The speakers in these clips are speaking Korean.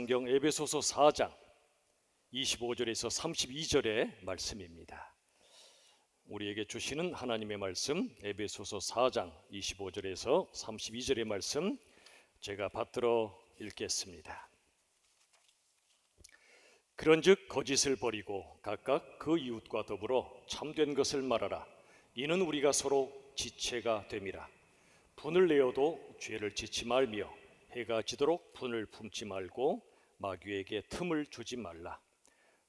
성경 에베소서 4장 25절에서 32절의 말씀입니다. 우리에게 주시는 하나님의 말씀 에베소서 4장 25절에서 32절의 말씀 제가 받들어 읽겠습니다. 그런즉 거짓을 버리고 각각 그 이웃과 더불어 참된 것을 말하라. 이는 우리가 서로 지체가 됨이라. 분을 내어도 죄를 짓지 말며 해가 지도록 분을 품지 말고 마귀에게 틈을 주지 말라.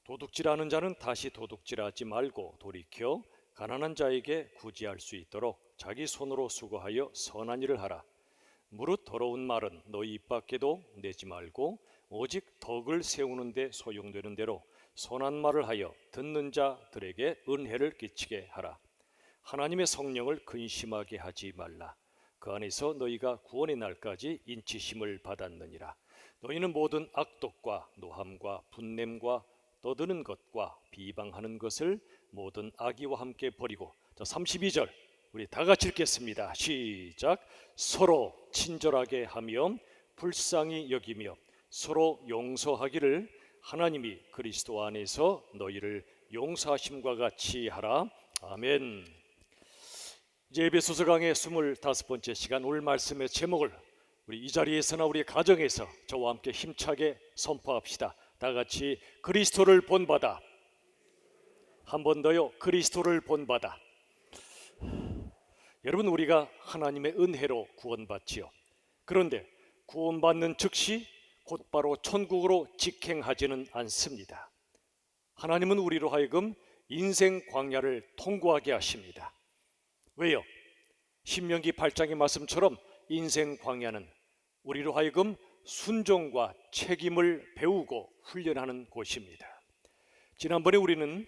도둑질하는 자는 다시 도둑질하지 말고 돌이켜 가난한 자에게 구제할 수 있도록 자기 손으로 수고하여 선한 일을 하라. 무릇 더러운 말은 너희 입 밖에도 내지 말고 오직 덕을 세우는 데 소용되는 대로 선한 말을 하여 듣는 자들에게 은혜를 끼치게 하라. 하나님의 성령을 근심하게 하지 말라. 그 안에서 너희가 구원의 날까지 인치심을 받았느니라. 너희는 모든 악독과 노함과 분냄과 떠드는 것과 비방하는 것을 모든 악의와 함께 버리고 32절 우리 다 같이 읽겠습니다. 시작. 서로 친절하게 하며 불쌍히 여기며 서로 용서하기를 하나님이 그리스도 안에서 너희를 용서하심과 같이 하라. 아멘. 이제 에베소서 강의 25번째 시간, 오늘 말씀의 제목을 우리 이 자리에서나 우리 가정에서 저와 함께 힘차게 선포합시다. 다 같이 그리스도를 본받아. 한 번 더요. 그리스도를 본받아. 여러분, 우리가 하나님의 은혜로 구원받지요. 그런데 구원받는 즉시 곧바로 천국으로 직행하지는 않습니다. 하나님은 우리로 하여금 인생 광야를 통과하게 하십니다. 왜요? 신명기 8장의 말씀처럼 인생 광야는 우리로 하여금 순종과 책임을 배우고 훈련하는 곳입니다. 지난번에 우리는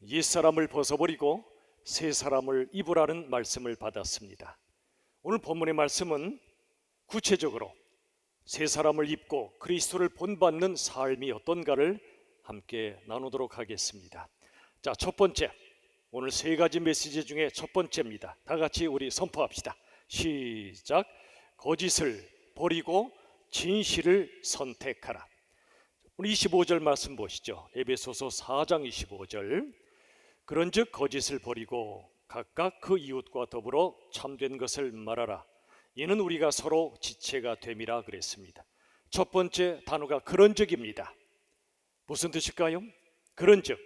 옛사람을 벗어버리고 새 사람을 입으라는 말씀을 받았습니다. 오늘 본문의 말씀은 구체적으로 새 사람을 입고 그리스도를 본받는 삶이 어떤가를 함께 나누도록 하겠습니다. 자, 첫 번째, 오늘 세 가지 메시지 중에 첫 번째입니다. 다 같이 우리 선포합시다. 시작. 거짓을 버리고 진실을 선택하라. 우리 25절 말씀 보시죠. 에베소서 4장 25절. 그런즉 거짓을 버리고 각각 그 이웃과 더불어 참된 것을 말하라. 이는 우리가 서로 지체가 됨이라 그랬습니다. 첫 번째 단어가 그런즉입니다. 무슨 뜻일까요? 그런즉,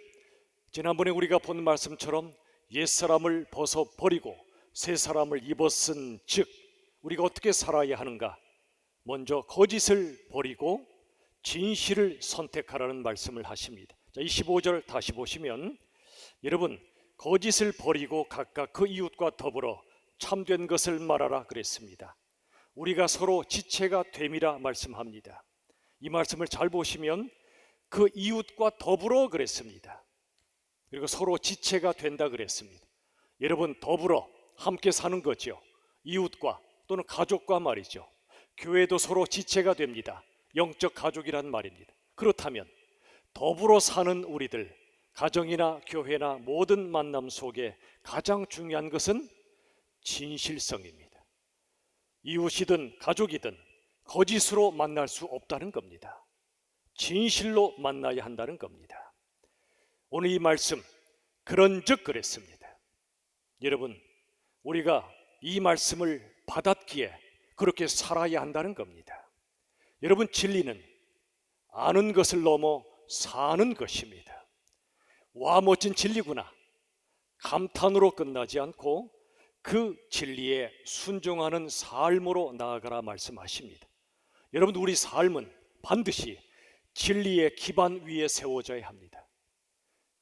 지난번에 우리가 본 말씀처럼 옛사람을 벗어버리고 새 사람을 입었은 즉 우리가 어떻게 살아야 하는가? 먼저 거짓을 버리고 진실을 선택하라는 말씀을 하십니다. 자, 25절 다시 보시면, 여러분, 거짓을 버리고 각각 그 이웃과 더불어 참된 것을 말하라 그랬습니다. 우리가 서로 지체가 됨이라 말씀합니다. 이 말씀을 잘 보시면 그 이웃과 더불어 그랬습니다. 그리고 서로 지체가 된다 그랬습니다. 여러분, 더불어 함께 사는 거죠. 이웃과 또는 가족과 말이죠. 교회도 서로 지체가 됩니다. 영적 가족이란 말입니다. 그렇다면 더불어 사는 우리들, 가정이나 교회나 모든 만남 속에 가장 중요한 것은 진실성입니다. 이웃이든 가족이든 거짓으로 만날 수 없다는 겁니다. 진실로 만나야 한다는 겁니다. 오늘 이 말씀, 그런즉 그랬습니다. 여러분, 우리가 이 말씀을 받았기에 그렇게 살아야 한다는 겁니다. 여러분, 진리는 아는 것을 넘어 사는 것입니다. 와, 멋진 진리구나. 감탄으로 끝나지 않고 그 진리에 순종하는 삶으로 나아가라 말씀하십니다. 여러분, 우리 삶은 반드시 진리의 기반 위에 세워져야 합니다.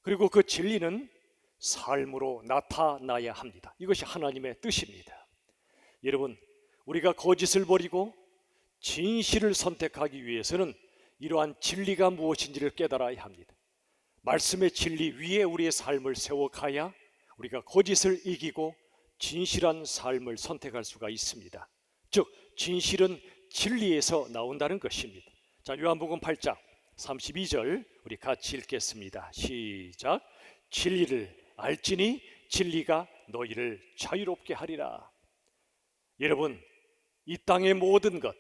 그리고 그 진리는 삶으로 나타나야 합니다. 이것이 하나님의 뜻입니다. 여러분, 우리가 거짓을 버리고 진실을 선택하기 위해서는 이러한 진리가 무엇인지를 깨달아야 합니다. 말씀의 진리 위에 우리의 삶을 세워가야 우리가 거짓을 이기고 진실한 삶을 선택할 수가 있습니다. 즉, 진실은 진리에서 나온다는 것입니다. 자, 요한복음 8장 32절 우리 같이 읽겠습니다. 시작. 진리를 알지니 진리가 너희를 자유롭게 하리라. 여러분, 이 땅의 모든 것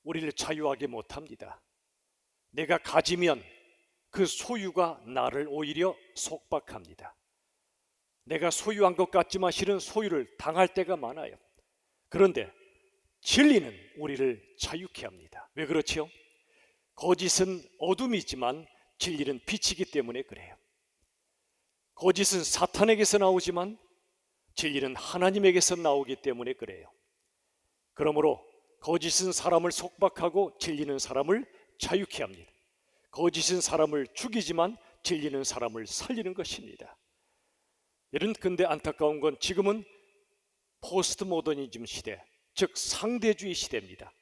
우리를 자유하게 못합니다. 내가 가지면 그 소유가 나를 오히려 속박합니다. 내가 소유한 것 같지만 실은 소유를 당할 때가 많아요. 그런데 진리는 우리를 자유케 합니다. 왜 그렇지요? 거짓은 어둠이지만 진리는 빛이기 때문에 그래요. 거짓은 사탄에게서 나오지만 진리는 하나님에게서 나오기 때문에 그래요. 그러므로 거짓은 사람을 속박하고 진리는 사람을 자유케 합니다. 거짓은 사람을 죽이지만 진리는 사람을 살리는 것입니다. 근데 안타까운 건 지금은 포스트 모더니즘 시대, 즉 상대주의 시대입니다.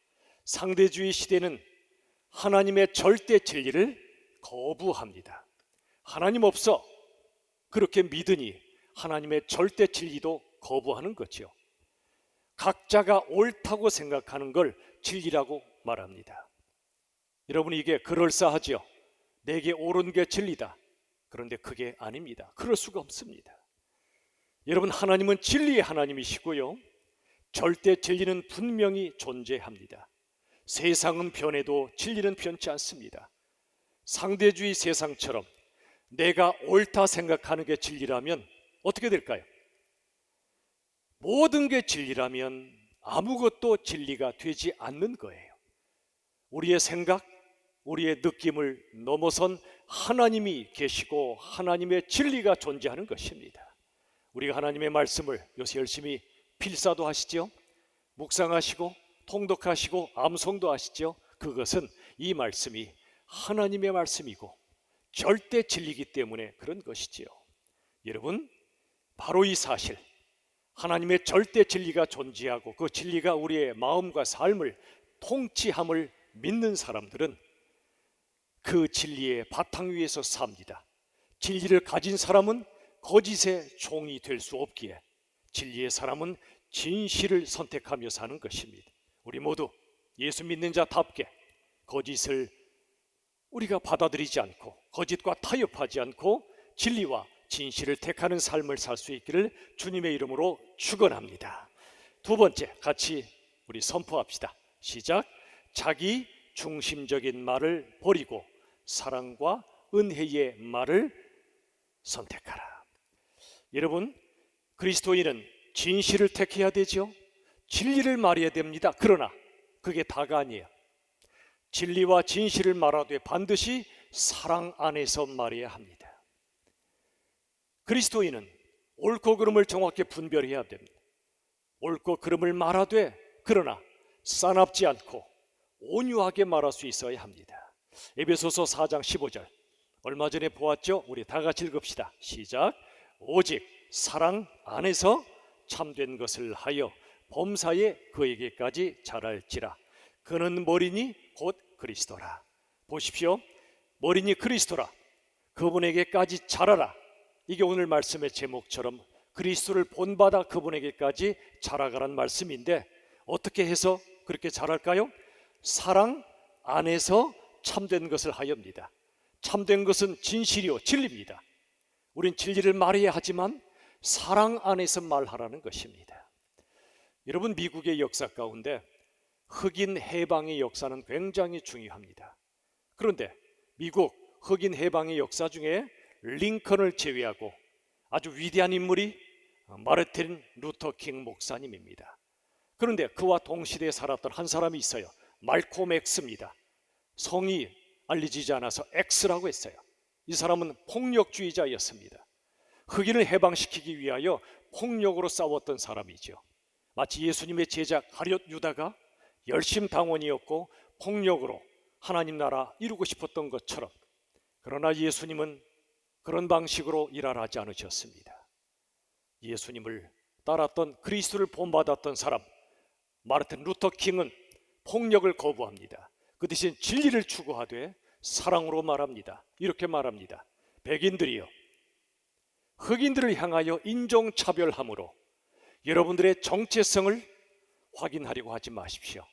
상대주의 시대는 하나님의 절대 진리를 거부합니다. 하나님 없어 그렇게 믿으니 하나님의 절대 진리도 거부하는 거죠. 각자가 옳다고 생각하는 걸 진리라고 말합니다. 여러분, 이게 그럴싸하죠? 내게 옳은 게 진리다. 그런데 그게 아닙니다. 그럴 수가 없습니다. 여러분, 하나님은 진리의 하나님이시고요, 절대 진리는 분명히 존재합니다. 세상은 변해도 진리는 변치 않습니다. 상대주의 세상처럼 내가 옳다 생각하는 게 진리라면 어떻게 될까요? 모든 게 진리라면 아무것도 진리가 되지 않는 거예요. 우리의 생각, 우리의 느낌을 넘어선 하나님이 계시고 하나님의 진리가 존재하는 것입니다. 우리가 하나님의 말씀을 요새 열심히 필사도 하시죠? 묵상하시고 통독하시고 암송도 하시죠? 그것은 이 말씀이 하나님의 말씀이고 절대 진리이기 때문에 그런 것이지요. 여러분, 바로 이 사실, 하나님의 절대 진리가 존재하고 그 진리가 우리의 마음과 삶을 통치함을 믿는 사람들은 그 진리의 바탕 위에서 삽니다. 진리를 가진 사람은 거짓의 종이 될 수 없기에 진리의 사람은 진실을 선택하며 사는 것입니다. 우리 모두 예수 믿는 자답게 거짓을 우리가 받아들이지 않고 거짓과 타협하지 않고 진리와 진실을 택하는 삶을 살 수 있기를 주님의 이름으로 축원합니다. 두 번째, 같이 우리 선포합시다. 시작. 자기 중심적인 말을 버리고 사랑과 은혜의 말을 선택하라. 여러분, 그리스도인은 진실을 택해야 되죠. 진리를 말해야 됩니다. 그러나 그게 다가 아니에요. 진리와 진실을 말하되 반드시 사랑 안에서 말해야 합니다. 그리스도인은 옳고 그름을 정확히 분별해야 됩니다. 옳고 그름을 말하되 그러나 싸납지 않고 온유하게 말할 수 있어야 합니다. 에베소서 4장 15절 얼마 전에 보았죠? 우리 다 같이 읽읍시다. 시작. 오직 사랑 안에서 참된 것을 하여 범사에 그에게까지 자랄지라. 그는 머리니 곧 그리스도라. 보십시오. 머리니 그리스도라. 그분에게까지 자라라. 이게 오늘 말씀의 제목처럼 그리스도를 본받아 그분에게까지 자라가란 말씀인데, 어떻게 해서 그렇게 자랄까요? 사랑 안에서 참된 것을 하여입니다. 참된 것은 진실이요 진리입니다. 우린 진리를 말해야 하지만 사랑 안에서 말하라는 것입니다. 여러분, 미국의 역사 가운데 흑인 해방의 역사는 굉장히 중요합니다. 그런데 미국 흑인 해방의 역사 중에 링컨을 제외하고 아주 위대한 인물이 마르틴 루터 킹 목사님입니다. 그런데 그와 동시대에 살았던 한 사람이 있어요. 말콤 X입니다. 성이 알려지지 않아서 X라고 했어요. 이 사람은 폭력주의자였습니다. 흑인을 해방시키기 위하여 폭력으로 싸웠던 사람이죠. 마치 예수님의 제자 가룟 유다가 열심당원이었고 폭력으로 하나님 나라 이루고 싶었던 것처럼, 그러나 예수님은 그런 방식으로 일하지 않으셨습니다. 예수님을 따랐던 그리스도를 본받았던 사람 마르틴 루터 킹은 폭력을 거부합니다. 그 대신 진리를 추구하되 사랑으로 말합니다. 이렇게 말합니다. 백인들이여, 흑인들을 향하여 인종차별함으로 여러분들의 정체성을 확인하려고 하지 마십시오.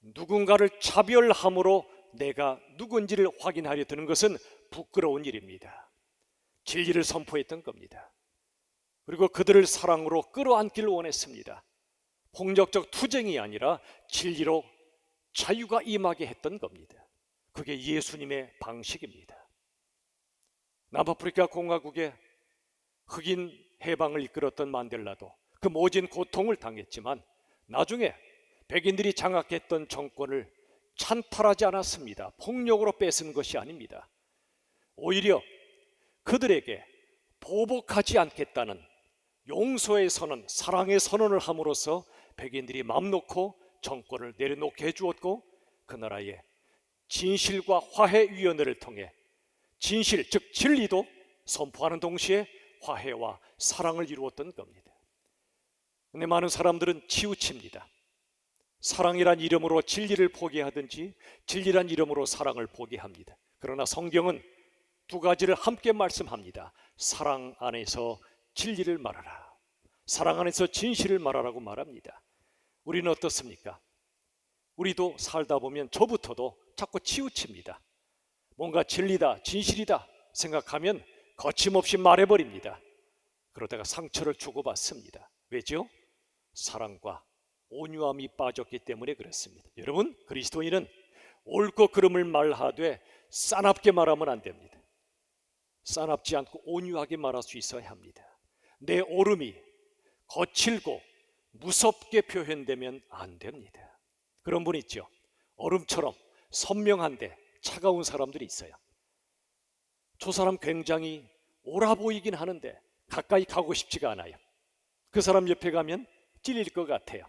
누군가를 차별함으로 내가 누군지를 확인하려 드는 것은 부끄러운 일입니다. 진리를 선포했던 겁니다. 그리고 그들을 사랑으로 끌어안기를 원했습니다. 폭력적 투쟁이 아니라 진리로 자유가 임하게 했던 겁니다. 그게 예수님의 방식입니다. 남아프리카 공화국의 흑인 해방을 이끌었던 만델라도 그 모진 고통을 당했지만 나중에 백인들이 장악했던 정권을 찬탈하지 않았습니다. 폭력으로 뺏은 것이 아닙니다. 오히려 그들에게 보복하지 않겠다는 용서의 선언, 사랑의 선언을 함으로써 백인들이 맘 놓고 정권을 내려놓게 해주었고, 그 나라의 진실과 화해위원회를 통해 진실, 즉 진리도 선포하는 동시에 화해와 사랑을 이루었던 겁니다. 근데 많은 사람들은 치우칩니다. 사랑이란 이름으로 진리를 포기하든지 진리란 이름으로 사랑을 포기합니다. 그러나 성경은 두 가지를 함께 말씀합니다. 사랑 안에서 진리를 말하라, 사랑 안에서 진실을 말하라고 말합니다. 우리는 어떻습니까? 우리도 살다 보면 저부터도 자꾸 치우칩니다. 뭔가 진리다, 진실이다 생각하면 거침없이 말해버립니다. 그러다가 상처를 주고받습니다. 왜죠? 사랑과 온유함이 빠졌기 때문에 그렇습니다. 여러분, 그리스도인은 옳고 그름을 말하되 싸납게 말하면 안 됩니다. 싸납지 않고 온유하게 말할 수 있어야 합니다. 내 옳음이 거칠고 무섭게 표현되면 안 됩니다. 그런 분 있죠. 얼음처럼 선명한데 차가운 사람들이 있어요. 저 사람 굉장히 옳아 보이긴 하는데 가까이 가고 싶지가 않아요. 그 사람 옆에 가면 찔릴 것 같아요.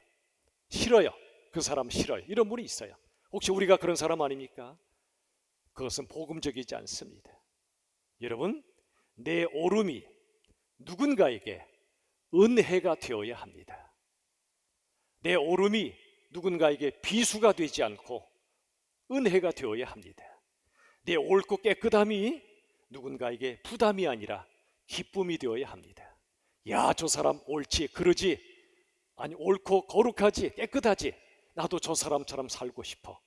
싫어요. 그 사람 싫어요. 이런 분이 있어요. 혹시 우리가 그런 사람 아닙니까? 그것은 복음적이지 않습니다. 여러분, 내 옳음이 누군가에게 은혜가 되어야 합니다. 내 옳음이 누군가에게 비수가 되지 않고 은혜가 되어야 합니다. 내 옳고 깨끗함이 누군가에게 부담이 아니라 기쁨이 되어야 합니다. 야, 저 사람 옳지, 그러지, 아니 옳고 거룩하지, 깨끗하지, 나도 저 사람처럼 살고 싶어.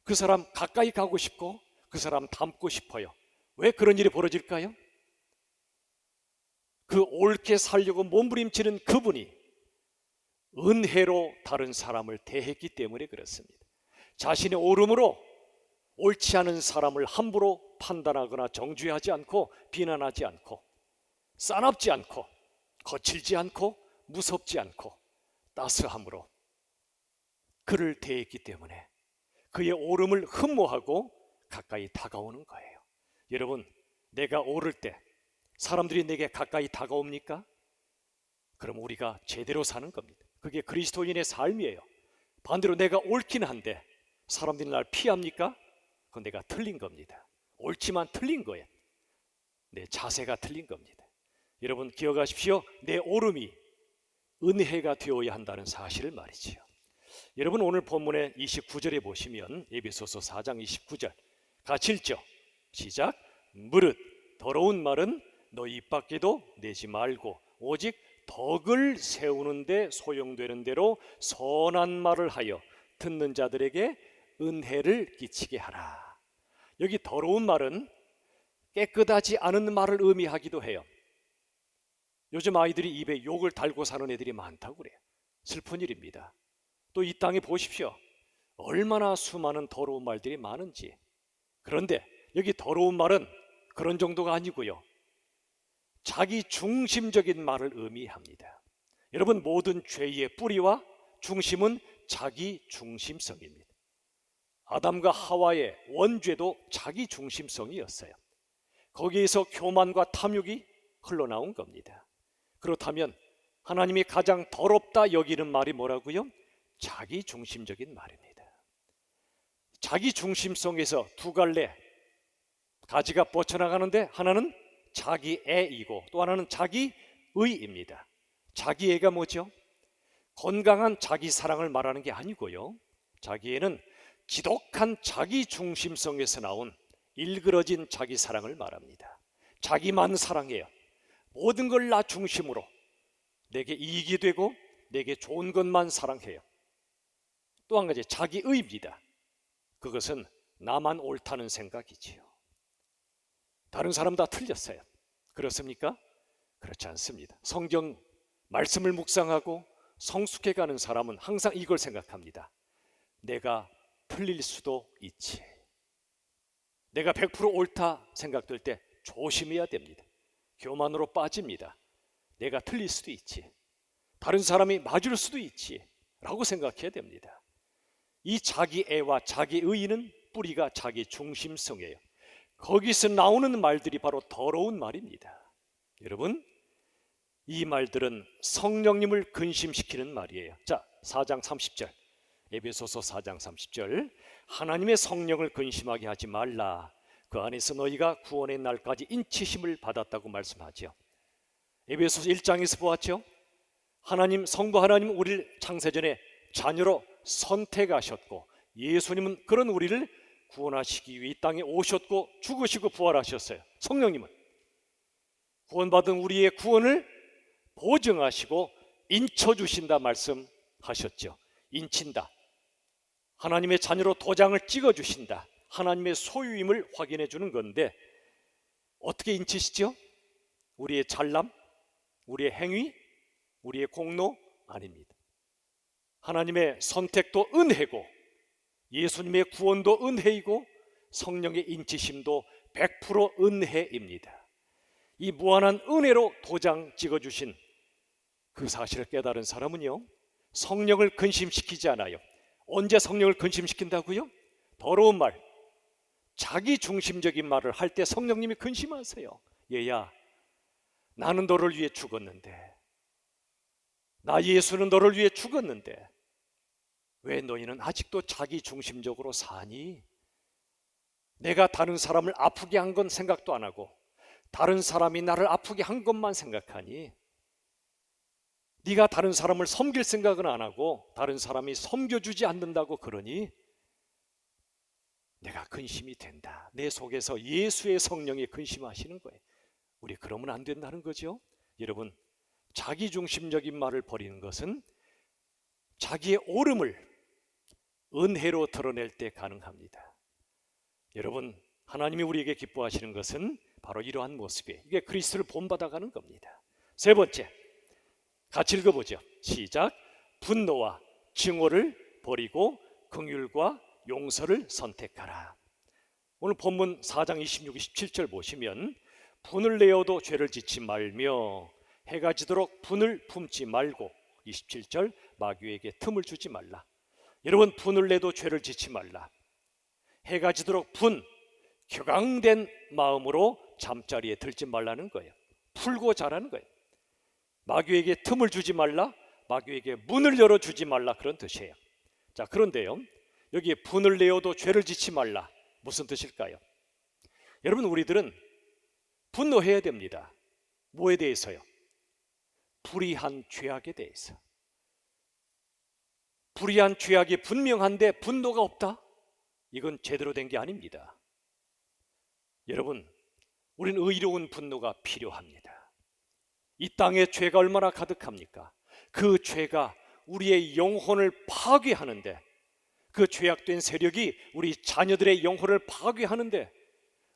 그 사람 가까이 가고 싶고 그 사람 닮고 싶어요. 왜 그런 일이 벌어질까요? 그 옳게 살려고 몸부림치는 그분이 은혜로 다른 사람을 대했기 때문에 그렇습니다. 자신의 옳음으로 옳지 않은 사람을 함부로 판단하거나 정죄하지 않고 비난하지 않고 싸납지 않고 거칠지 않고 무섭지 않고 따스함으로 그를 대했기 때문에 그의 옳음을 흠모하고 가까이 다가오는 거예요. 여러분, 내가 옳을 때 사람들이 내게 가까이 다가옵니까? 그럼 우리가 제대로 사는 겁니다. 그게 그리스도인의 삶이에요. 반대로 내가 옳긴 한데 사람들이 날 피합니까? 그건 내가 틀린 겁니다. 옳지만 틀린 거예요. 내 자세가 틀린 겁니다. 여러분 기억하십시오. 내 옳음이 은혜가 되어야 한다는 사실을 말이지요. 여러분 오늘 본문의 29절에 보시면 에베소서 4장 29절 같이 읽죠. 시작. 무릇 더러운 말은 너희 입 밖에도 내지 말고 오직 덕을 세우는 데 소용되는 대로 선한 말을 하여 듣는 자들에게 은혜를 끼치게 하라. 여기 더러운 말은 깨끗하지 않은 말을 의미하기도 해요. 요즘 아이들이 입에 욕을 달고 사는 애들이 많다고 그래요. 슬픈 일입니다. 또 이 땅에 보십시오. 얼마나 수많은 더러운 말들이 많은지. 그런데 여기 더러운 말은 그런 정도가 아니고요. 자기 중심적인 말을 의미합니다. 여러분 모든 죄의 뿌리와 중심은 자기 중심성입니다. 아담과 하와의 원죄도 자기 중심성이었어요. 거기에서 교만과 탐욕이 흘러나온 겁니다. 그렇다면 하나님이 가장 더럽다 여기는 말이 뭐라고요? 자기 중심적인 말입니다. 자기 중심성에서 두 갈래 가지가 뻗쳐나가는데 하나는 자기애이고 또 하나는 자기의입니다. 자기애가 뭐죠? 건강한 자기 사랑을 말하는 게 아니고요. 자기애는 지독한 자기 중심성에서 나온 일그러진 자기 사랑을 말합니다. 자기만 사랑해요. 모든 걸 나 중심으로 내게 이익이 되고 내게 좋은 것만 사랑해요. 또 한 가지 자기의입니다. 그것은 나만 옳다는 생각이지요. 다른 사람 다 틀렸어요. 그렇습니까? 그렇지 않습니다. 성경 말씀을 묵상하고 성숙해가는 사람은 항상 이걸 생각합니다. 내가 틀릴 수도 있지. 내가 100% 옳다 생각될 때 조심해야 됩니다. 교만으로 빠집니다. 내가 틀릴 수도 있지, 다른 사람이 맞을 수도 있지 라고 생각해야 됩니다. 이 자기애와 자기의는 뿌리가 자기 중심성이에요. 거기서 나오는 말들이 바로 더러운 말입니다. 여러분, 이 말들은 성령님을 근심시키는 말이에요. 자, 4장 30절, 에베소서 4장 30절, 하나님의 성령을 근심하게 하지 말라. 그 안에서 너희가 구원의 날까지 인치심을 받았다고 말씀하죠. 에베소서 1장에서 보았죠. 하나님, 성부 하나님은 우리를 창세전에 자녀로 선택하셨고, 예수님은 그런 우리를 구원하시기 위해 이 땅에 오셨고 죽으시고 부활하셨어요. 성령님은 구원받은 우리의 구원을 보증하시고 인쳐주신다 말씀하셨죠. 인친다, 하나님의 자녀로 도장을 찍어주신다, 하나님의 소유임을 확인해 주는 건데, 어떻게 인치시죠? 우리의 잘남, 우리의 행위, 우리의 공로? 아닙니다. 하나님의 선택도 은혜고, 예수님의 구원도 은혜이고, 성령의 인치심도 100% 은혜입니다. 이 무한한 은혜로 도장 찍어주신 그 사실을 깨달은 사람은요, 성령을 근심시키지 않아요. 언제 성령을 근심시킨다고요? 더러운 말, 자기 중심적인 말을 할 때 성령님이 근심하세요. 얘야, 나는 너를 위해 죽었는데, 나 예수는 너를 위해 죽었는데 왜 너희는 아직도 자기 중심적으로 사니? 내가 다른 사람을 아프게 한 건 생각도 안 하고 다른 사람이 나를 아프게 한 것만 생각하니? 네가 다른 사람을 섬길 생각은 안 하고 다른 사람이 섬겨주지 않는다고 그러니 내가 근심이 된다. 내 속에서 예수의 성령이 근심하시는 거예요. 우리 그러면 안 된다는 거죠. 여러분, 자기중심적인 말을 버리는 것은 자기의 옳음을 은혜로 드러낼 때 가능합니다. 여러분, 하나님이 우리에게 기뻐하시는 것은 바로 이러한 모습이에요. 이게 그리스도를 본받아가는 겁니다. 세 번째, 같이 읽어보죠. 시작. 분노와 증오를 버리고 긍휼과 용서를 선택하라. 오늘 본문 4장 26, 27절 보시면, 분을 내어도 죄를 짓지 말며 해가 지도록 분을 품지 말고, 27절, 마귀에게 틈을 주지 말라. 여러분, 분을 내도 죄를 짓지 말라. 해가 지도록 격앙된 마음으로 잠자리에 들지 말라는 거예요. 풀고 자라는 거예요. 마귀에게 틈을 주지 말라, 마귀에게 문을 열어주지 말라, 그런 뜻이에요. 자, 그런데요, 여기 분을 내어도 죄를 짓지 말라, 무슨 뜻일까요? 여러분, 우리들은 분노해야 됩니다. 뭐에 대해서요? 불의한 죄악에 대해서. 불의한 죄악이 분명한데 분노가 없다? 이건 제대로 된 게 아닙니다. 여러분, 우리는 의로운 분노가 필요합니다. 이 땅에 죄가 얼마나 가득합니까? 그 죄가 우리의 영혼을 파괴하는데, 그 죄악된 세력이 우리 자녀들의 영혼을 파괴하는데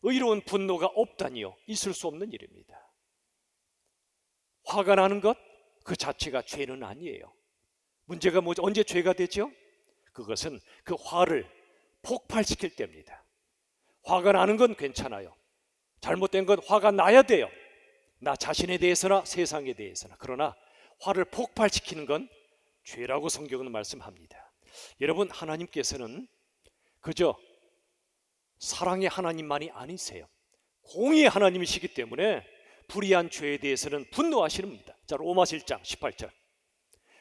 의로운 분노가 없다니요, 있을 수 없는 일입니다. 화가 나는 것 그 자체가 죄는 아니에요. 문제가 뭐죠? 언제 죄가 되죠? 그것은 그 화를 폭발시킬 때입니다. 화가 나는 건 괜찮아요. 잘못된 건 화가 나야 돼요. 나 자신에 대해서나 세상에 대해서나. 그러나 화를 폭발시키는 건 죄라고 성경은 말씀합니다. 여러분, 하나님께서는 그저 사랑의 하나님만이 아니세요. 공의의 하나님이시기 때문에 불의한 죄에 대해서는 분노하시는 겁니다. 자, 로마서 1장 18절,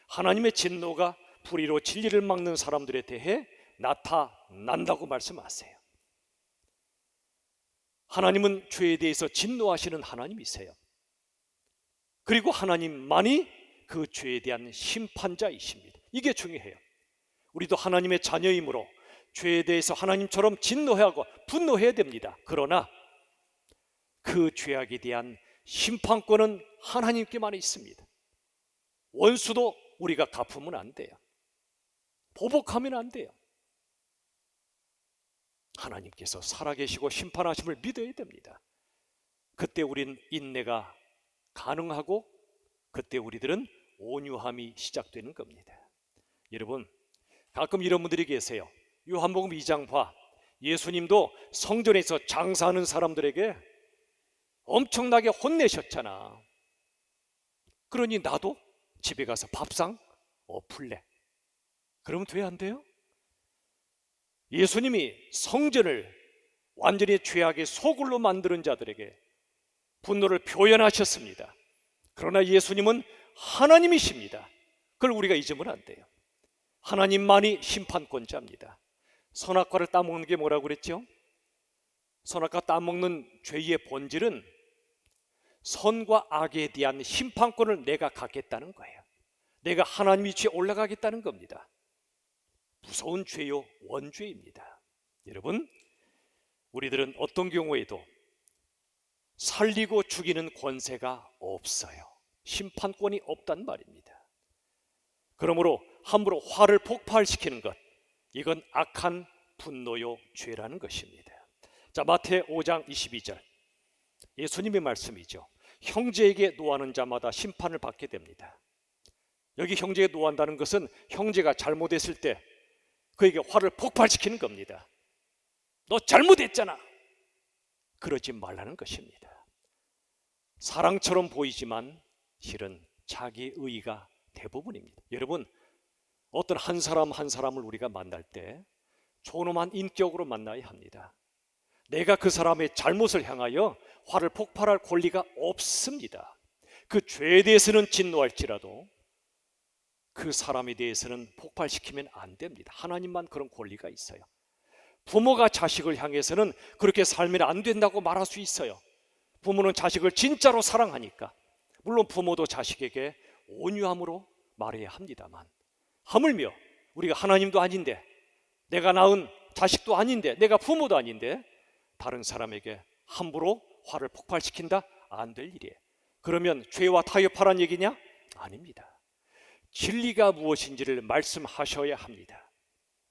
하나님의 진노가 불의로 진리를 막는 사람들에 대해 나타난다고 말씀하세요. 하나님은 죄에 대해서 진노하시는 하나님이세요. 그리고 하나님만이 그 죄에 대한 심판자이십니다. 이게 중요해요. 우리도 하나님의 자녀이므로 죄에 대해서 하나님처럼 진노하고 분노해야 됩니다. 그러나 그 죄악에 대한 심판권은 하나님께만 있습니다. 원수도 우리가 갚으면 안 돼요. 보복하면 안 돼요. 하나님께서 살아계시고 심판하심을 믿어야 됩니다. 그때 우린 인내가 가능하고 그때 우리들은 온유함이 시작되는 겁니다. 여러분, 가끔 이런 분들이 계세요. 요한복음 2장 봐. 예수님도 성전에서 장사하는 사람들에게 엄청나게 혼내셨잖아. 그러니 나도 집에 가서 밥상 엎을래. 그러면 돼, 안 돼요? 예수님이 성전을 완전히 죄악의 소굴로 만드는 자들에게 분노를 표현하셨습니다. 그러나 예수님은 하나님이십니다. 그걸 우리가 잊으면 안 돼요. 하나님만이 심판권자입니다. 선악과를 따먹는 게 뭐라고 그랬죠? 선악과 따먹는 죄의 본질은 선과 악에 대한 심판권을 내가 갖겠다는 거예요. 내가 하나님 위치에 올라가겠다는 겁니다. 무서운 죄요, 원죄입니다. 여러분, 우리들은 어떤 경우에도 살리고 죽이는 권세가 없어요. 심판권이 없단 말입니다. 그러므로 함부로 화를 폭발시키는 것, 이건 악한 분노요 죄라는 것입니다. 자, 마태 5장 22절 예수님의 말씀이죠. 형제에게 노하는 자마다 심판을 받게 됩니다. 여기 형제에게 노한다는 것은 형제가 잘못했을 때 그에게 화를 폭발시키는 겁니다. 너 잘못했잖아. 그러지 말라는 것입니다. 사랑처럼 보이지만 실은 자기 의의가 대부분입니다. 여러분, 어떤 한 사람 한 사람을 우리가 만날 때 존엄한 인격으로 만나야 합니다. 내가 그 사람의 잘못을 향하여 화를 폭발할 권리가 없습니다. 그 죄에 대해서는 진노할지라도 그 사람에 대해서는 폭발시키면 안 됩니다. 하나님만 그런 권리가 있어요. 부모가 자식을 향해서는 그렇게 살면 안 된다고 말할 수 있어요. 부모는 자식을 진짜로 사랑하니까. 물론 부모도 자식에게 온유함으로 말해야 합니다만, 하물며 우리가 하나님도 아닌데, 내가 낳은 자식도 아닌데, 내가 부모도 아닌데 다른 사람에게 함부로 화를 폭발시킨다? 안 될 일이에요. 그러면 죄와 타협하라는 얘기냐? 아닙니다. 진리가 무엇인지를 말씀하셔야 합니다.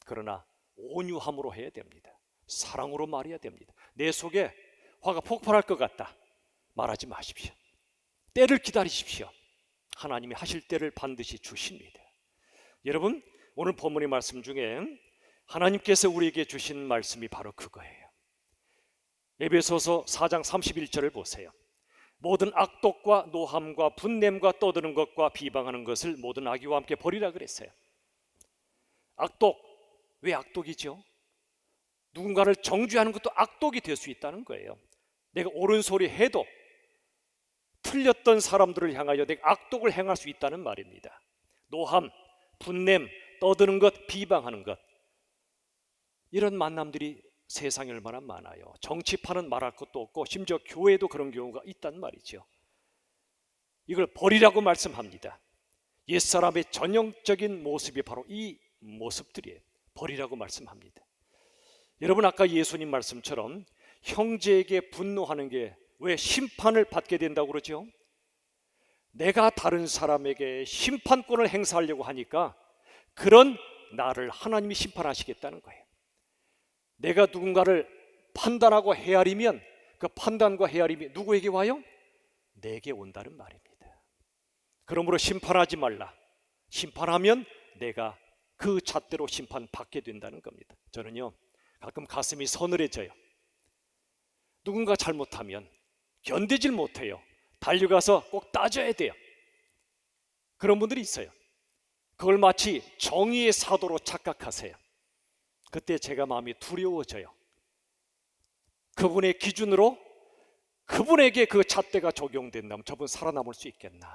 그러나 온유함으로 해야 됩니다. 사랑으로 말해야 됩니다. 내 속에 화가 폭발할 것 같다, 말하지 마십시오. 때를 기다리십시오. 하나님이 하실 때를 반드시 주십니다. 여러분, 오늘 본문의 말씀 중에 하나님께서 우리에게 주신 말씀이 바로 그거예요. 에베소서 4장 31절을 보세요. 모든 악독과 노함과 분냄과 떠드는 것과 비방하는 것을 모든 악의와 함께 버리라 그랬어요. 악독, 왜 악독이죠? 누군가를 정죄하는 것도 악독이 될 수 있다는 거예요. 내가 옳은 소리 해도 틀렸던 사람들을 향하여 내가 악독을 행할 수 있다는 말입니다. 노함, 분냄, 떠드는 것, 비방하는 것, 이런 만남들이 세상에 얼마나 많아요. 정치판은 말할 것도 없고 심지어 교회에도 그런 경우가 있단 말이죠. 이걸 버리라고 말씀합니다. 옛사람의 전형적인 모습이 바로 이 모습들이에요. 버리라고 말씀합니다. 여러분, 아까 예수님 말씀처럼 형제에게 분노하는 게 왜 심판을 받게 된다고 그러죠? 내가 다른 사람에게 심판권을 행사하려고 하니까 그런 나를 하나님이 심판하시겠다는 거예요. 내가 누군가를 판단하고 헤아리면 그 판단과 헤아림이 누구에게 와요? 내게 온다는 말입니다. 그러므로 심판하지 말라. 심판하면 내가 그 잣대로 심판받게 된다는 겁니다. 저는요, 가끔 가슴이 서늘해져요. 누군가 잘못하면 견디질 못해요. 달려가서 꼭 따져야 돼요. 그런 분들이 있어요. 그걸 마치 정의의 사도로 착각하세요. 그때 제가 마음이 두려워져요. 그분의 기준으로 그분에게 그 잣대가 적용된다면 저분 살아남을 수 있겠나?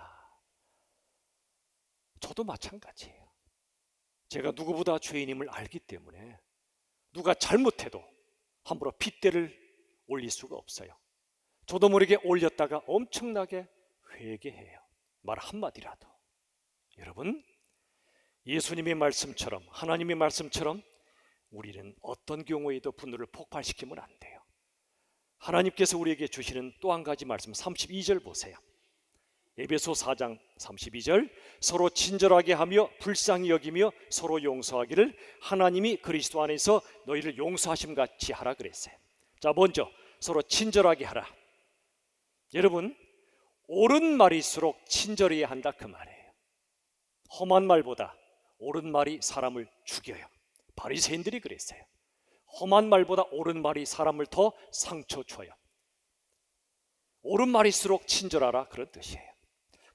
저도 마찬가지예요. 제가 누구보다 죄인임을 알기 때문에 누가 잘못해도 함부로 핏대를 올릴 수가 없어요. 저도 모르게 올렸다가 엄청나게 회개해요. 말 한마디라도. 여러분, 예수님의 말씀처럼, 하나님의 말씀처럼 우리는 어떤 경우에도 분노를 폭발시키면 안 돼요. 하나님께서 우리에게 주시는 또 한 가지 말씀, 32절 보세요. 에베소 4장 32절, 서로 친절하게 하며 불쌍히 여기며 서로 용서하기를 하나님이 그리스도 안에서 너희를 용서하심 같이 하라 그랬어요. 자, 먼저 서로 친절하게 하라. 여러분, 옳은 말일수록 친절해야 한다 그 말이에요. 험한 말보다 옳은 말이 사람을 죽여요. 바리새인들이 그랬어요. 험한 말보다 옳은 말이 사람을 더 상처 줘요. 옳은 말일수록 친절하라, 그런 뜻이에요.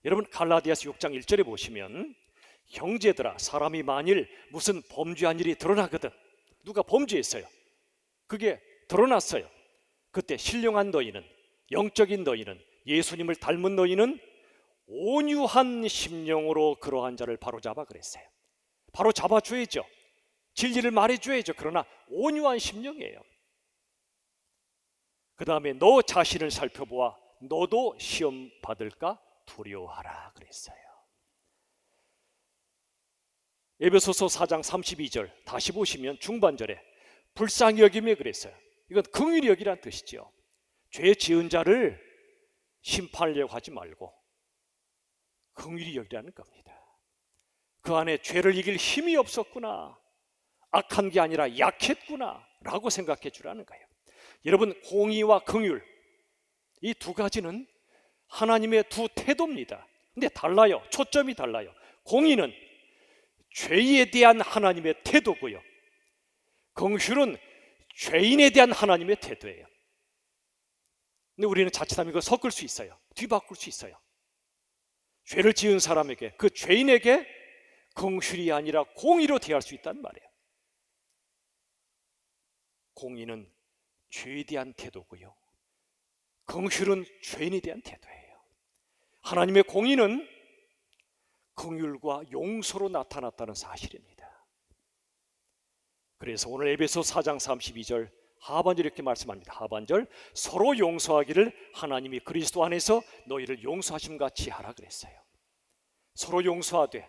여러분, 갈라디아서 6장 1절에 보시면 형제들아, 사람이 만일 무슨 범죄한 일이 드러나거든, 누가 범죄했어요, 그게 드러났어요. 그때 신령한 너희는, 영적인 너희는, 예수님을 닮은 너희는 온유한 심령으로 그러한 자를 바로잡아 그랬어요. 바로 잡아줘야죠. 진리를 말해줘야죠. 그러나 온유한 심령이에요. 그 다음에 너 자신을 살펴보아 너도 시험 받을까 두려워하라 그랬어요. 에베소서 4장 32절 다시 보시면 중반절에 불쌍히 여기며 그랬어요. 이건 긍휼히 여기란 뜻이죠. 죄 지은 자를 심판하려고 하지 말고 긍휼히 여기라는 겁니다. 그 안에 죄를 이길 힘이 없었구나, 악한 게 아니라 약했구나 라고 생각해 주라는 거예요. 여러분, 공의와 긍휼, 이 두 가지는 하나님의 두 태도입니다. 근데 달라요. 초점이 달라요. 공의는 죄에 대한 하나님의 태도고요, 긍휼은 죄인에 대한 하나님의 태도예요. 근데 우리는 자칫하면 이거 섞을 수 있어요. 뒤바꿀 수 있어요. 죄를 지은 사람에게, 그 죄인에게 긍휼이 아니라 공의로 대할 수 있단 말이에요. 공의는 죄에 대한 태도고요, 긍휼은 죄인에 대한 태도예요. 하나님의 공의는 긍휼과 용서로 나타났다는 사실입니다. 그래서 오늘 에베소 4장 32절 하반절 이렇게 말씀합니다. 하반절, 서로 용서하기를 하나님이 그리스도 안에서 너희를 용서하심 같이 하라 그랬어요. 서로 용서하되,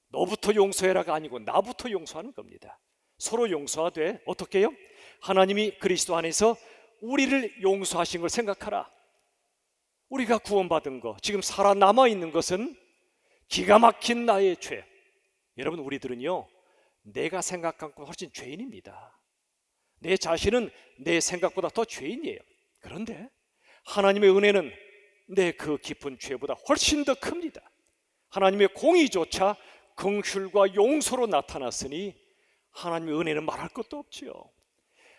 너부터 용서해라가 아니고 나부터 용서하는 겁니다. 서로 용서하되 어떻게 해요? 하나님이 그리스도 안에서 우리를 용서하신 걸 생각하라. 우리가 구원받은 거, 지금 살아남아 있는 것은 기가 막힌 나의 죄. 여러분, 우리들은요, 내가 생각한 것보다 훨씬 죄인입니다. 내 자신은 내 생각보다 더 죄인이에요. 그런데 하나님의 은혜는 내 그 깊은 죄보다 훨씬 더 큽니다. 하나님의 공의조차 긍휼과 용서로 나타났으니 하나님의 은혜는 말할 것도 없지요.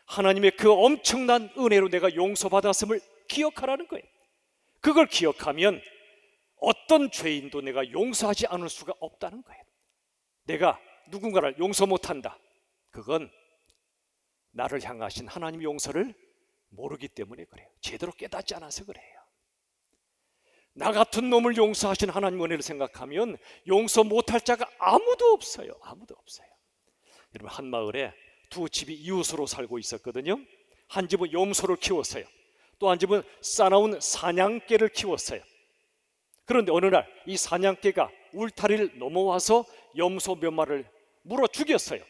하나님의 그 엄청난 은혜로 내가 용서받았음을 기억하라는 거예요. 그걸 기억하면 어떤 죄인도 내가 용서하지 않을 수가 없다는 거예요. 내가 누군가를 용서 못한다, 그건 나를 향하신 하나님의 용서를 모르기 때문에 그래요. 제대로 깨닫지 않아서 그래요. 나 같은 놈을 용서하신 하나님의 은혜를 생각하면 용서 못할 자가 아무도 없어요. 아무도 없어요. 여러분, 한 마을에 두 집이 이웃으로 살고 있었거든요. 한 집은 염소를 키웠어요. 또 한 집은 싸나운 사냥개를 키웠어요. 그런데 어느 날 이 사냥개가 울타리를 넘어와서 염소 몇 마리를 물어 죽였어요.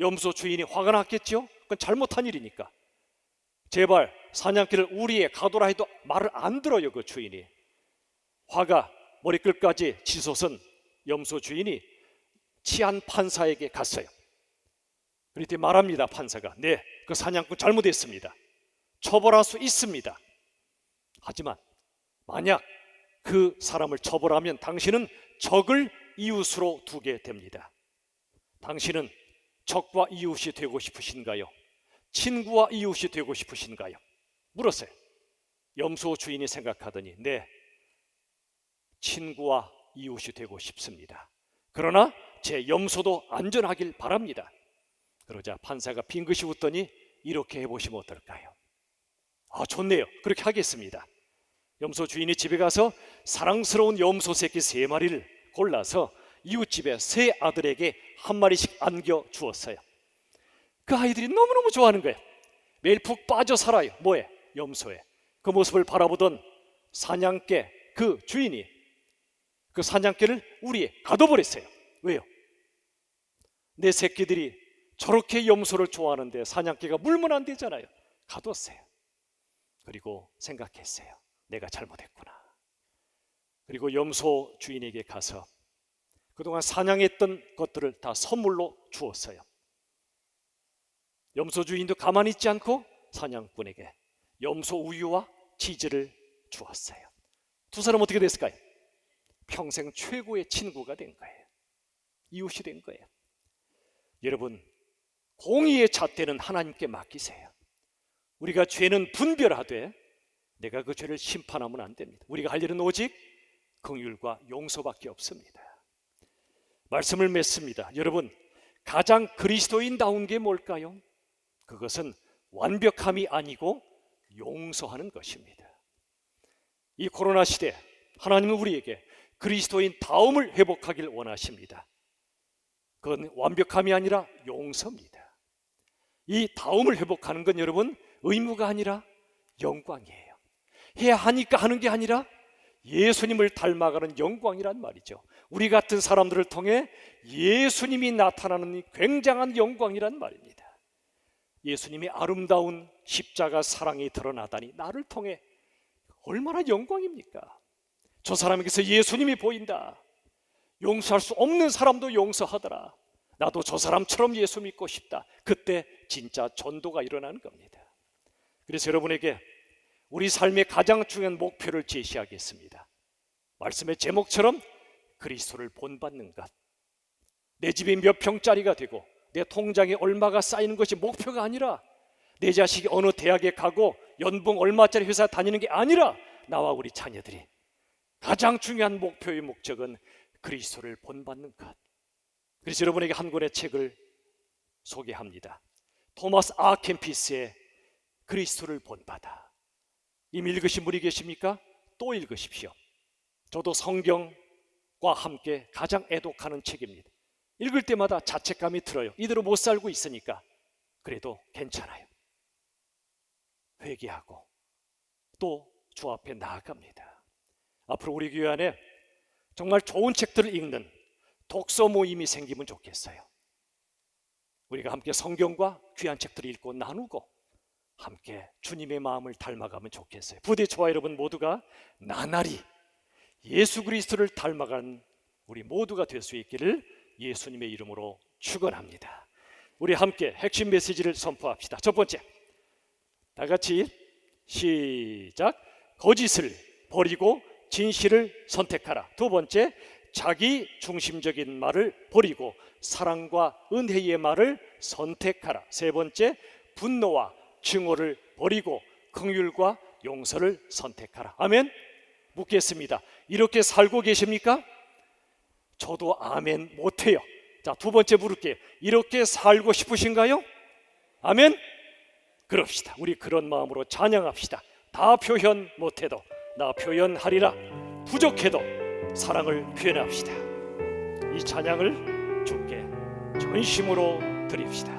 염소 주인이 화가 났겠죠? 그건 잘못한 일이니까. 제발 사냥개를 우리에 가둬라 해도 말을 안 들어요, 그 주인이. 화가 머리끝까지 치솟은 염소 주인이 치안 판사에게 갔어요. 그랬더니 말합니다. 판사가, 네, 그 사냥꾼 잘못했습니다. 처벌할 수 있습니다. 하지만 만약 그 사람을 처벌하면 당신은 적을 이웃으로 두게 됩니다. 당신은 적과 이웃이 되고 싶으신가요? 친구와 이웃이 되고 싶으신가요? 물었어요. 염소 주인이 생각하더니, 네, 친구와 이웃이 되고 싶습니다. 그러나 제 염소도 안전하길 바랍니다. 그러자 판사가 빙긋이 웃더니 이렇게 해보시면 어떨까요? 아, 좋네요. 그렇게 하겠습니다. 염소 주인이 집에 가서 사랑스러운 염소 새끼 3마리를 골라서 이웃집에 세 아들에게 한 마리씩 안겨 주었어요. 그 아이들이 너무너무 좋아하는 거예요. 매일 푹 빠져 살아요. 뭐에? 염소에. 그 모습을 바라보던 사냥개 그 주인이 그 사냥개를 우리에 가둬버렸어요. 왜요? 내 새끼들이 저렇게 염소를 좋아하는데 사냥개가 물면 안 되잖아요. 가뒀어요. 그리고 생각했어요. 내가 잘못했구나. 그리고 염소 주인에게 가서 그동안 사냥했던 것들을 다 선물로 주었어요. 염소 주인도 가만히 있지 않고 사냥꾼에게 염소 우유와 치즈를 주었어요. 두 사람 어떻게 됐을까요? 평생 최고의 친구가 된 거예요. 이웃이 된 거예요. 여러분, 공의의 잣대는 하나님께 맡기세요. 우리가 죄는 분별하되 내가 그 죄를 심판하면 안 됩니다. 우리가 할 일은 오직 긍휼과 용서밖에 없습니다. 말씀을 맺습니다. 여러분, 가장 그리스도인다운 게 뭘까요? 그것은 완벽함이 아니고 용서하는 것입니다. 이 코로나 시대 하나님은 우리에게 그리스도인 다움을 회복하길 원하십니다. 그건 완벽함이 아니라 용서입니다. 이 다움을 회복하는 건 여러분 의무가 아니라 영광이에요. 해야 하니까 하는 게 아니라 예수님을 닮아가는 영광이란 말이죠. 우리 같은 사람들을 통해 예수님이 나타나는 굉장한 영광이란 말입니다. 예수님의 아름다운 십자가 사랑이 드러나다니 나를 통해 얼마나 영광입니까? 저 사람에게서 예수님이 보인다. 용서할 수 없는 사람도 용서하더라. 나도 저 사람처럼 예수 믿고 싶다. 그때 진짜 전도가 일어나는 겁니다. 그래서 여러분에게 우리 삶의 가장 중요한 목표를 제시하겠습니다. 말씀의 제목처럼 그리스도를 본받는 것. 내 집이 몇 평짜리가 되고 내 통장에 얼마가 쌓이는 것이 목표가 아니라, 내 자식이 어느 대학에 가고 연봉 얼마짜리 회사 다니는 게 아니라, 나와 우리 자녀들이 가장 중요한 목표의 목적은 그리스도를 본받는 것. 그래서 여러분에게 한 권의 책을 소개합니다. 토마스 아 캠피스의 그리스도를 본받아. 이미 읽으신 분이 계십니까? 또 읽으십시오. 저도 성경과 함께 가장 애독하는 책입니다. 읽을 때마다 자책감이 들어요. 이대로 못 살고 있으니까. 그래도 괜찮아요. 회개하고 또 주 앞에 나아갑니다. 앞으로 우리 교회 안에 정말 좋은 책들을 읽는 독서 모임이 생기면 좋겠어요. 우리가 함께 성경과 귀한 책들을 읽고 나누고 함께 주님의 마음을 닮아가면 좋겠어요. 부대 저와 여러분 모두가 나날이 예수 그리스도를 닮아가는 우리 모두가 될 수 있기를 예수님의 이름으로 축원합니다. 우리 함께 핵심 메시지를 선포합시다. 첫 번째, 다 같이 시작. 거짓을 버리고 진실을 선택하라. 두 번째, 자기 중심적인 말을 버리고 사랑과 은혜의 말을 선택하라. 세 번째, 분노와 증오를 버리고 긍휼과 용서를 선택하라. 아멘. 묻겠습니다. 이렇게 살고 계십니까? 저도 아멘 못해요. 자, 두 번째 물을게요. 이렇게 살고 싶으신가요? 아멘. 그럽시다. 우리 그런 마음으로 찬양합시다. 다 표현 못해도 나 표현하리라. 부족해도 사랑을 표현합시다. 이 찬양을 주께 전심으로 드립시다.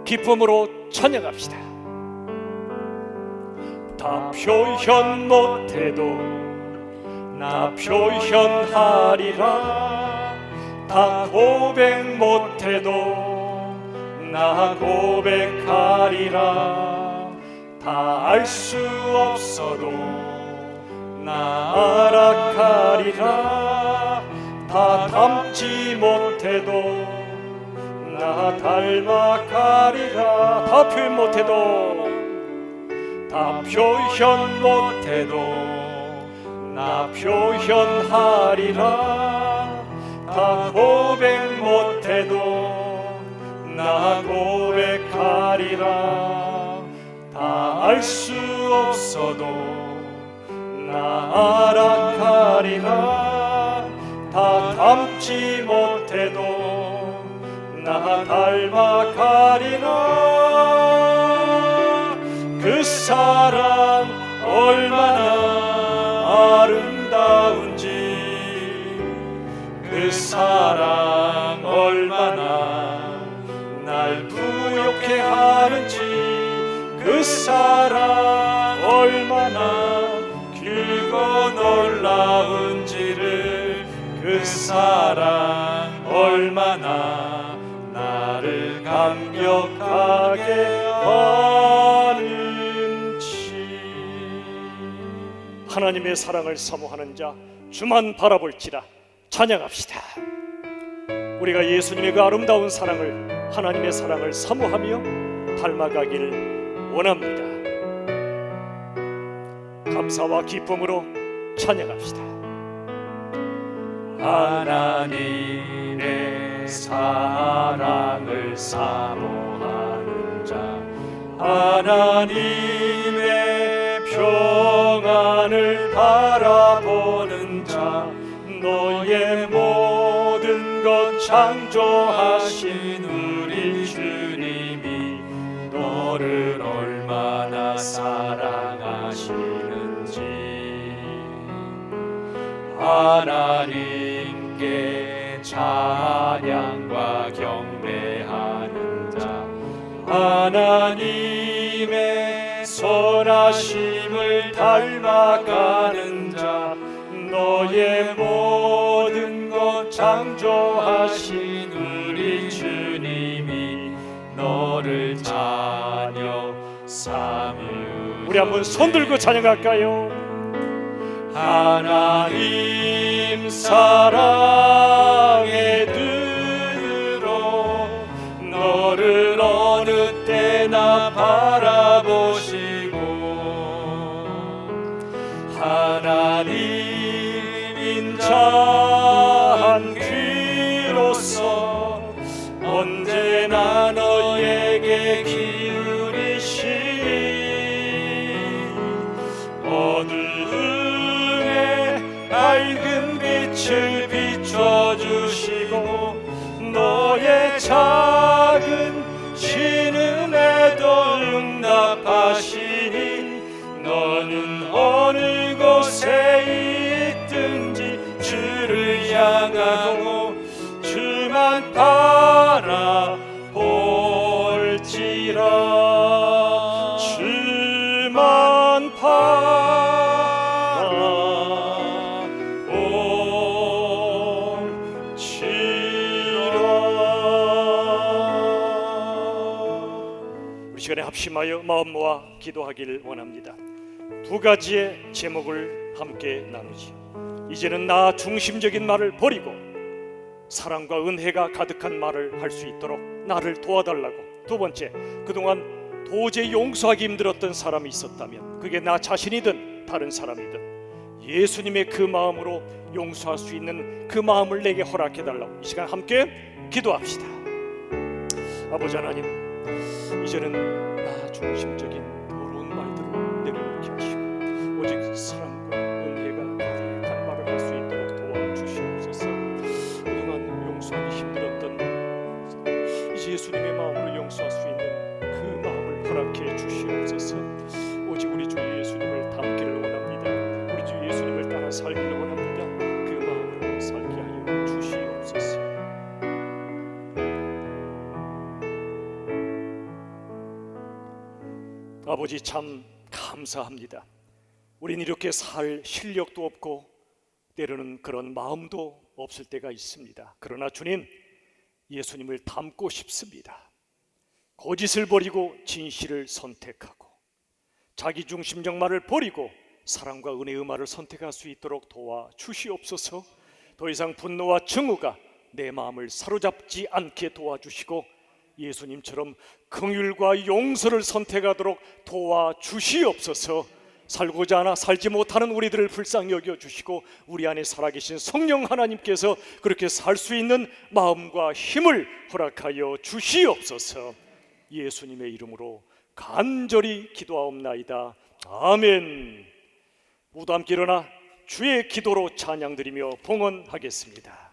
기쁨으로 찬양합시다. 다 표현 못해도 나 표현하리라. 다 고백 못해도 나 고백하리라. 다 알 수 없어도 나 알아가리라. 다 닮지 못해도 나 닮아가리라. 다 표현 못해도 다 표현 못해도 나 표현하리라. 다 고백 못해도 나 고백하리라. 다 알 수 없어도 나 알아가리라. 다 닮지 못해도 나 닮아가리라. 그 사랑 얼마나 아름다운지, 그 사랑 얼마나 날 부욕해 하는지, 그 사랑 얼마나 길고 놀라운지를, 그 사랑 얼마나 나를 감격하게 하는지. 하나님의 사랑을 사모하는 자 주만 바라볼지라. 찬양합시다. 우리가 예수님의 그 아름다운 사랑을, 하나님의 사랑을 사모하며 닮아가기를 원합니다. 감사와 기쁨으로 찬양합시다. 하나님의 사랑을 사모하는 자, 하나님의 평안을 바라보는 자, 너의 모든 것 창조하신 우리 주님이 너를 얼마나 사랑하시는지, 하나님께 찬양과 경배하는 자, 하나님의 선하심을 닮아가는 자, 너의 모든 것 창조하신 우리 주님이 너를 자녀 삼으. 우리 한번 손 들고 찬양할까요? 하나님 사랑에 들어 너를 어느 때나 바라보시고, 하나님 인자한 귀로서 언제나 너에게 기울이시니, 어두움에 밝은 빛을 비춰주시고 너의 작은 신음에도 응답하시니, 너는 어느 곳에 있든지 주를 향하고 주만 바라볼지라, 주만 바라볼지라. 우리 시간에 합심하여 마음 모아 기도하기를 원합니다. 두 가지의 제목을 함께 나누지. 이제는 나 중심적인 말을 버리고 사랑과 은혜가 가득한 말을 할 수 있도록 나를 도와달라고. 두 번째, 그동안 도저히 용서하기 힘들었던 사람이 있었다면, 그게 나 자신이든 다른 사람이든, 예수님의 그 마음으로 용서할 수 있는 그 마음을 내게 허락해달라고 이 시간 함께 기도합시다. 아버지 하나님, 이제는 나 중심적인 더러운 말들을 내려놓게 하시고 오직 사랑과 은혜가 가득한 말을 할 수 있도록 도와주시옵소서. 그동안 용서하기 힘들었던 이제 예수님의 마음으로 용서할 수 있는 그 마음을 허락해 주시옵소서. 오직 우리 주 예수님을 닮기를 원합니다. 우리 주 예수님을 따라 살기를 원합니다. 그 마음으로 살게 하여 주시옵소서. 아버지, 참 감사합니다. 우린 이렇게 살 실력도 없고 때로는 그런 마음도 없을 때가 있습니다. 그러나 주님, 예수님을 닮고 싶습니다. 거짓을 버리고 진실을 선택하고 자기중심적 말을 버리고 사랑과 은혜의 말을 선택할 수 있도록 도와주시옵소서. 더 이상 분노와 증오가 내 마음을 사로잡지 않게 도와주시고 예수님처럼 긍휼과 용서를 선택하도록 도와주시옵소서. 살고자 하나 살지 못하는 우리들을 불쌍히 여겨주시고 우리 안에 살아계신 성령 하나님께서 그렇게 살 수 있는 마음과 힘을 허락하여 주시옵소서. 예수님의 이름으로 간절히 기도하옵나이다. 아멘. 모두 함께 일어나 주의 기도로 찬양드리며 봉헌하겠습니다.